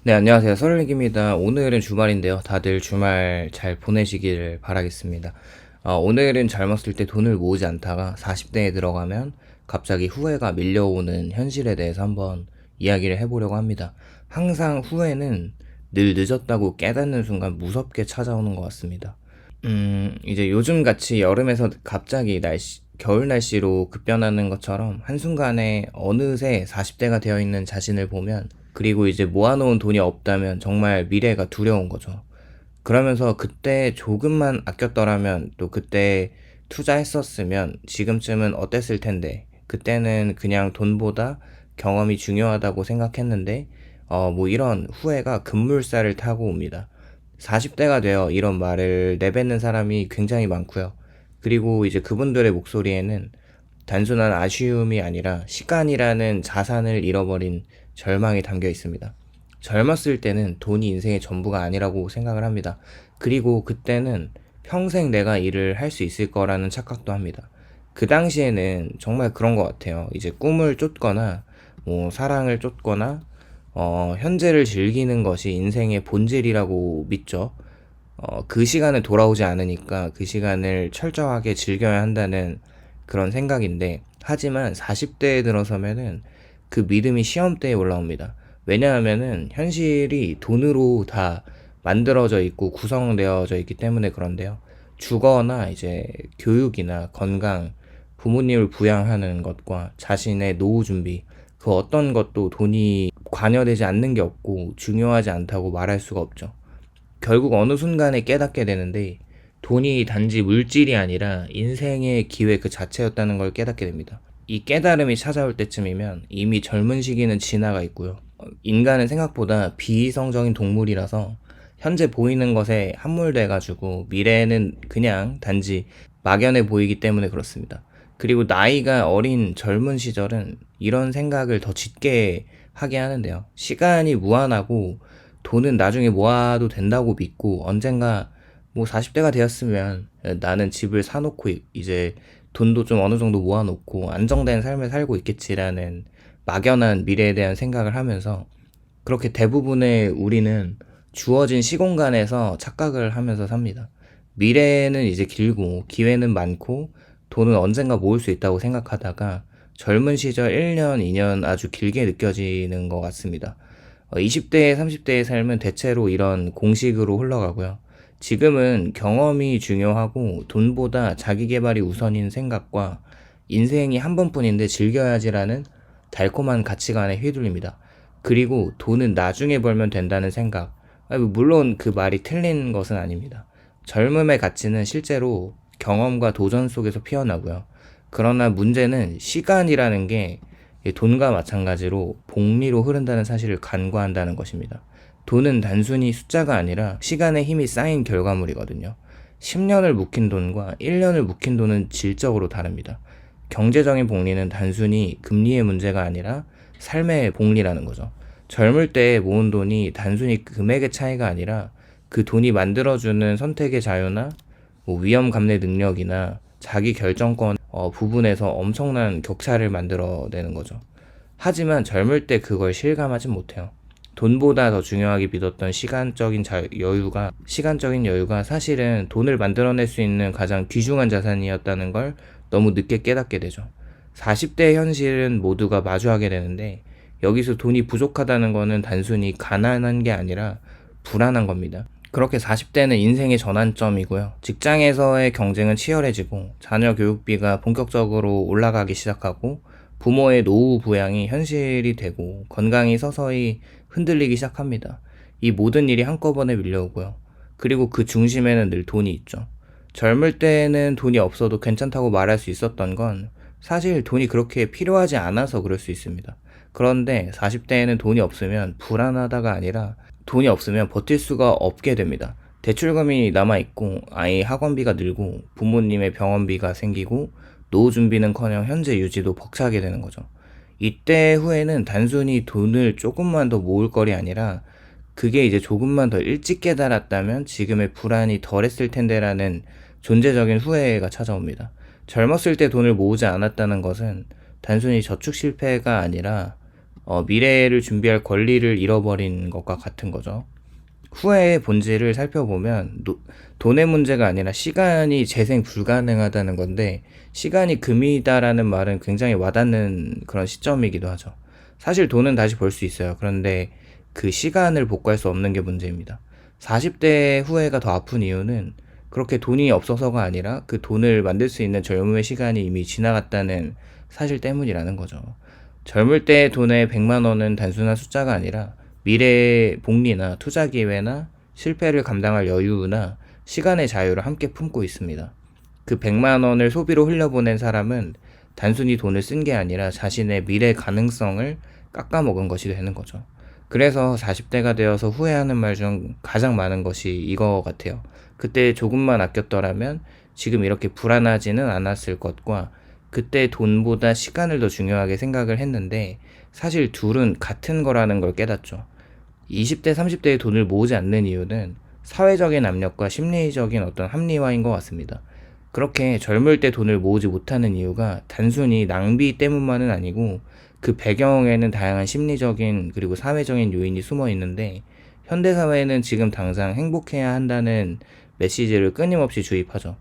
네, 안녕하세요. 설릭입니다. 오늘은 주말인데요. 다들 주말 잘 보내시길 바라겠습니다. 오늘은 젊었을 때 돈을 모으지 않다가 40대에 들어가면 갑자기 후회가 밀려오는 현실에 대해서 한번 이야기를 해보려고 합니다. 항상 후회는 늘 늦었다고 깨닫는 순간 무섭게 찾아오는 것 같습니다. 이제 요즘 같이 여름에서 갑자기 겨울 날씨로 급변하는 것처럼 한순간에 어느새 40대가 되어 있는 자신을 보면, 그리고 이제 모아놓은 돈이 없다면 정말 미래가 두려운 거죠. 그러면서 그때 조금만 아꼈더라면, 또 그때 투자했었으면 지금쯤은 어땠을 텐데, 그때는 그냥 돈보다 경험이 중요하다고 생각했는데, 뭐 이런 후회가 급물살을 타고 옵니다. 40대가 되어 이런 말을 내뱉는 사람이 굉장히 많고요. 그리고 이제 그분들의 목소리에는 단순한 아쉬움이 아니라 시간이라는 자산을 잃어버린 절망이 담겨 있습니다. 젊었을 때는 돈이 인생의 전부가 아니라고 생각을 합니다. 그리고 그때는 평생 내가 일을 할 수 있을 거라는 착각도 합니다. 그 당시에는 정말 그런 것 같아요. 이제 꿈을 쫓거나, 뭐, 사랑을 쫓거나, 현재를 즐기는 것이 인생의 본질이라고 믿죠. 그 시간은 돌아오지 않으니까 그 시간을 철저하게 즐겨야 한다는 그런 생각인데, 하지만 40대에 들어서면은 그 믿음이 시험대에 올라옵니다. 왜냐하면은 현실이 돈으로 다 만들어져 있고 구성되어져 있기 때문에 그런데요. 주거나 이제 교육이나 건강, 부모님을 부양하는 것과 자신의 노후 준비, 그 어떤 것도 돈이 관여되지 않는 게 없고 중요하지 않다고 말할 수가 없죠. 결국 어느 순간에 깨닫게 되는데, 돈이 단지 물질이 아니라 인생의 기회 그 자체였다는 걸 깨닫게 됩니다. 이 깨달음이 찾아올 때쯤이면 이미 젊은 시기는 지나가 있고요. 인간은 생각보다 비이성적인 동물이라서 현재 보이는 것에 함몰돼가지고 미래는 그냥 단지 막연해 보이기 때문에 그렇습니다. 그리고 나이가 어린 젊은 시절은 이런 생각을 더 짙게 하게 하는데요. 시간이 무한하고 돈은 나중에 모아도 된다고 믿고, 언젠가 뭐 40대가 되었으면 나는 집을 사놓고 이제 돈도 좀 어느 정도 모아놓고 안정된 삶을 살고 있겠지라는 막연한 미래에 대한 생각을 하면서, 그렇게 대부분의 우리는 주어진 시공간에서 착각을 하면서 삽니다. 미래는 이제 길고 기회는 많고 돈은 언젠가 모을 수 있다고 생각하다가 젊은 시절 1년, 2년 아주 길게 느껴지는 것 같습니다. 20대, 30대의 삶은 대체로 이런 공식으로 흘러가고요. 지금은 경험이 중요하고 돈보다 자기 개발이 우선인 생각과 인생이 한 번뿐인데 즐겨야지라는 달콤한 가치관에 휘둘립니다. 그리고 돈은 나중에 벌면 된다는 생각. 물론 그 말이 틀린 것은 아닙니다. 젊음의 가치는 실제로 경험과 도전 속에서 피어나고요. 그러나 문제는 시간이라는 게 돈과 마찬가지로 복리로 흐른다는 사실을 간과한다는 것입니다. 돈은 단순히 숫자가 아니라 시간의 힘이 쌓인 결과물이거든요. 10년을 묵힌 돈과 1년을 묵힌 돈은 질적으로 다릅니다. 경제적인 복리는 단순히 금리의 문제가 아니라 삶의 복리라는 거죠. 젊을 때 모은 돈이 단순히 금액의 차이가 아니라 그 돈이 만들어주는 선택의 자유나 뭐 위험 감내 능력이나 자기 결정권 부분에서 엄청난 격차를 만들어내는 거죠. 하지만 젊을 때 그걸 실감하진 못해요. 돈보다 더 중요하게 믿었던 시간적인 여유가 사실은 돈을 만들어낼 수 있는 가장 귀중한 자산이었다는 걸 너무 늦게 깨닫게 되죠. 40대의 현실은 모두가 마주하게 되는데, 여기서 돈이 부족하다는 거는 단순히 가난한 게 아니라 불안한 겁니다. 그렇게 40대는 인생의 전환점이고요. 직장에서의 경쟁은 치열해지고 자녀 교육비가 본격적으로 올라가기 시작하고 부모의 노후 부양이 현실이 되고 건강이 서서히 흔들리기 시작합니다. 이 모든 일이 한꺼번에 밀려오고요. 그리고 그 중심에는 늘 돈이 있죠. 젊을 때는 돈이 없어도 괜찮다고 말할 수 있었던 건 사실 돈이 그렇게 필요하지 않아서 그럴 수 있습니다. 그런데 40대에는 돈이 없으면 불안하다가 아니라 돈이 없으면 버틸 수가 없게 됩니다. 대출금이 남아있고 아이 학원비가 늘고 부모님의 병원비가 생기고 노후 준비는커녕 현재 유지도 벅차게 되는 거죠. 이때 후에는 단순히 돈을 조금만 더 모을 거리 아니라, 그게 이제 조금만 더 일찍 깨달았다면 지금의 불안이 덜했을 텐데라는 존재적인 후회가 찾아옵니다. 젊었을 때 돈을 모으지 않았다는 것은 단순히 저축 실패가 아니라 미래를 준비할 권리를 잃어버린 것과 같은 거죠. 후회의 본질을 살펴보면 돈의 문제가 아니라 시간이 재생 불가능하다는 건데, 시간이 금이다라는 말은 굉장히 와닿는 그런 시점이기도 하죠. 사실 돈은 다시 벌 수 있어요. 그런데 그 시간을 복구할 수 없는 게 문제입니다. 40대 후회가 더 아픈 이유는 그렇게 돈이 없어서가 아니라 그 돈을 만들 수 있는 젊음의 시간이 이미 지나갔다는 사실 때문이라는 거죠. 젊을 때 돈의 100만 원은 단순한 숫자가 아니라 미래의 복리나 투자 기회나 실패를 감당할 여유나 시간의 자유를 함께 품고 있습니다. 그 100만 원을 소비로 흘려보낸 사람은 단순히 돈을 쓴 게 아니라 자신의 미래 가능성을 깎아먹은 것이 되는 거죠. 그래서 40대가 되어서 후회하는 말 중 가장 많은 것이 이거 같아요. 그때 조금만 아꼈더라면 지금 이렇게 불안하지는 않았을 것과, 그때 돈보다 시간을 더 중요하게 생각을 했는데, 사실 둘은 같은 거라는 걸 깨닫죠. 20대, 30대에 돈을 모으지 않는 이유는 사회적인 압력과 심리적인 어떤 합리화인 것 같습니다. 그렇게 젊을 때 돈을 모으지 못하는 이유가 단순히 낭비 때문만은 아니고, 그 배경에는 다양한 심리적인 그리고 사회적인 요인이 숨어 있는데, 현대사회는 지금 당장 행복해야 한다는 메시지를 끊임없이 주입하죠.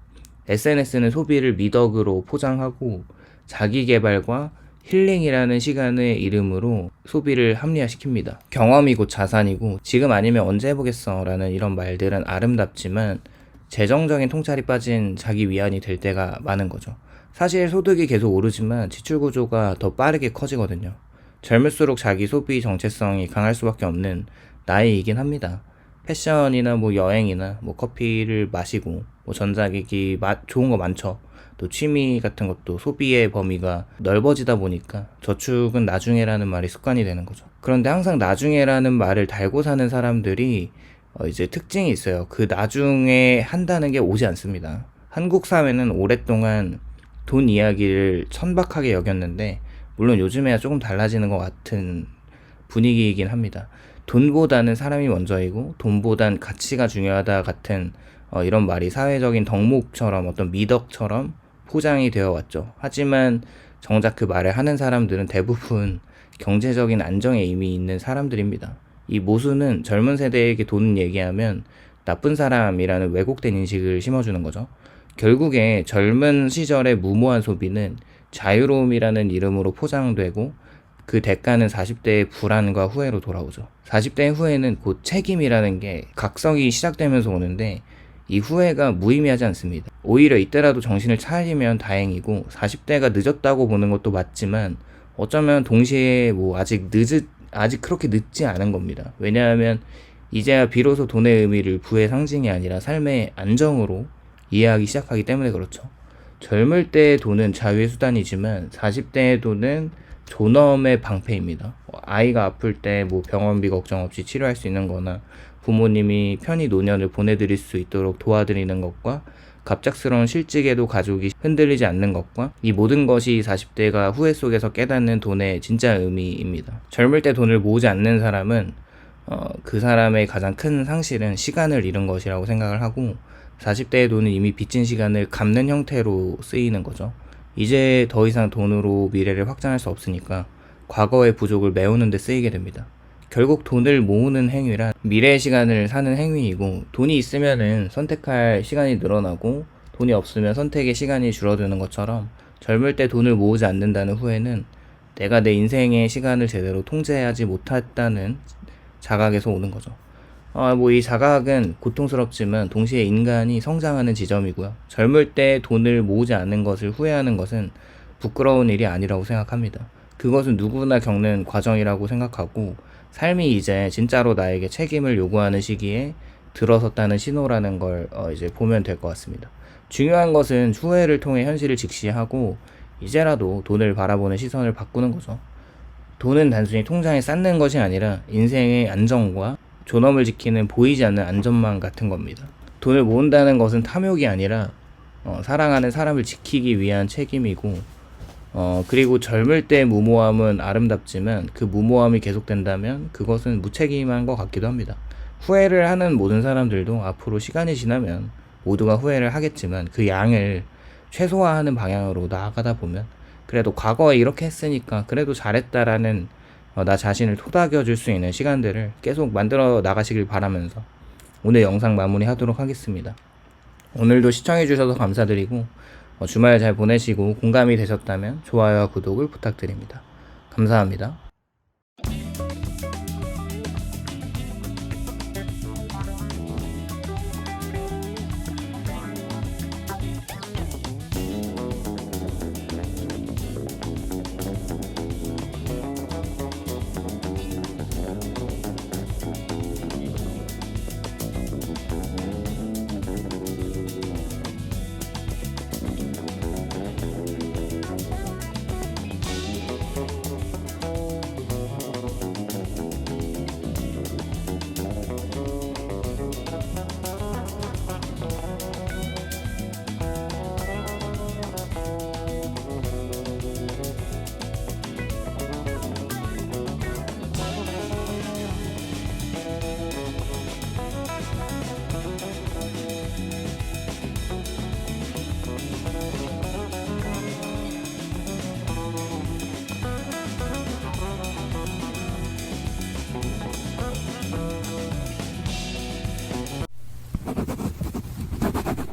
SNS는 소비를 미덕으로 포장하고 자기개발과 힐링이라는 시간의 이름으로 소비를 합리화시킵니다. 경험이 곧 자산이고 지금 아니면 언제 해보겠어 라는 이런 말들은 아름답지만 재정적인 통찰이 빠진 자기 위안이 될 때가 많은 거죠. 사실 소득이 계속 오르지만 지출 구조가 더 빠르게 커지거든요. 젊을수록 자기 소비 정체성이 강할 수밖에 없는 나이이긴 합니다. 패션이나 뭐 여행이나 뭐 커피를 마시고 뭐 전자기기 좋은 거 많죠. 또 취미 같은 것도 소비의 범위가 넓어지다 보니까 저축은 나중에라는 말이 습관이 되는 거죠. 그런데 항상 나중에라는 말을 달고 사는 사람들이 이제 특징이 있어요. 그 나중에 한다는 게 오지 않습니다. 한국 사회는 오랫동안 돈 이야기를 천박하게 여겼는데, 물론 요즘에야 조금 달라지는 것 같은 분위기이긴 합니다. 돈보다는 사람이 먼저이고 돈보단 가치가 중요하다 같은 이런 말이 사회적인 덕목처럼 어떤 미덕처럼 포장이 되어 왔죠. 하지만 정작 그 말을 하는 사람들은 대부분 경제적인 안정에 이미 있는 사람들입니다. 이 모순은 젊은 세대에게 돈 얘기하면 나쁜 사람이라는 왜곡된 인식을 심어주는 거죠. 결국에 젊은 시절의 무모한 소비는 자유로움이라는 이름으로 포장되고, 그 대가는 40대의 불안과 후회로 돌아오죠. 40대의 후회는 곧 책임이라는 게 각성이 시작되면서 오는데, 이 후회가 무의미하지 않습니다. 오히려 이때라도 정신을 차리면 다행이고, 40대가 늦었다고 보는 것도 맞지만 어쩌면 동시에 아직 그렇게 늦지 않은 겁니다. 왜냐하면 이제야 비로소 돈의 의미를 부의 상징이 아니라 삶의 안정으로 이해하기 시작하기 때문에 그렇죠. 젊을 때의 돈은 자유의 수단이지만 40대의 돈은 존엄의 방패입니다. 아이가 아플 때 병원비 걱정 없이 치료할 수 있는 거나, 부모님이 편히 노년을 보내드릴 수 있도록 도와드리는 것과, 갑작스러운 실직에도 가족이 흔들리지 않는 것과, 이 모든 것이 40대가 후회 속에서 깨닫는 돈의 진짜 의미입니다. 젊을 때 돈을 모으지 않는 사람은 그 사람의 가장 큰 상실은 시간을 잃은 것이라고 생각을 하고, 40대의 돈은 이미 빚진 시간을 갚는 형태로 쓰이는 거죠. 이제 더 이상 돈으로 미래를 확장할 수 없으니까 과거의 부족을 메우는 데 쓰이게 됩니다. 결국 돈을 모으는 행위란 미래의 시간을 사는 행위이고, 돈이 있으면은 선택할 시간이 늘어나고 돈이 없으면 선택의 시간이 줄어드는 것처럼, 젊을 때 돈을 모으지 않는다는 후회는 내가 내 인생의 시간을 제대로 통제하지 못했다는 자각에서 오는 거죠. 이 자각은 고통스럽지만 동시에 인간이 성장하는 지점이고요. 젊을 때 돈을 모으지 않는 것을 후회하는 것은 부끄러운 일이 아니라고 생각합니다. 그것은 누구나 겪는 과정이라고 생각하고, 삶이 이제 진짜로 나에게 책임을 요구하는 시기에 들어섰다는 신호라는 걸 이제 보면 될 것 같습니다. 중요한 것은 후회를 통해 현실을 직시하고 이제라도 돈을 바라보는 시선을 바꾸는 거죠. 돈은 단순히 통장에 쌓는 것이 아니라 인생의 안정과 존엄을 지키는 보이지 않는 안전망 같은 겁니다. 돈을 모은다는 것은 탐욕이 아니라 사랑하는 사람을 지키기 위한 책임이고, 그리고 젊을 때 무모함은 아름답지만 그 무모함이 계속된다면 그것은 무책임한 것 같기도 합니다. 후회를 하는 모든 사람들도 앞으로 시간이 지나면 모두가 후회를 하겠지만, 그 양을 최소화하는 방향으로 나아가다 보면 그래도 과거에 이렇게 했으니까 그래도 잘했다라는 나 자신을 토닥여 줄 수 있는 시간들을 계속 만들어 나가시길 바라면서 오늘 영상 마무리하도록 하겠습니다. 오늘도 시청해주셔서 감사드리고 주말 잘 보내시고 공감이 되셨다면 좋아요와 구독을 부탁드립니다. 감사합니다.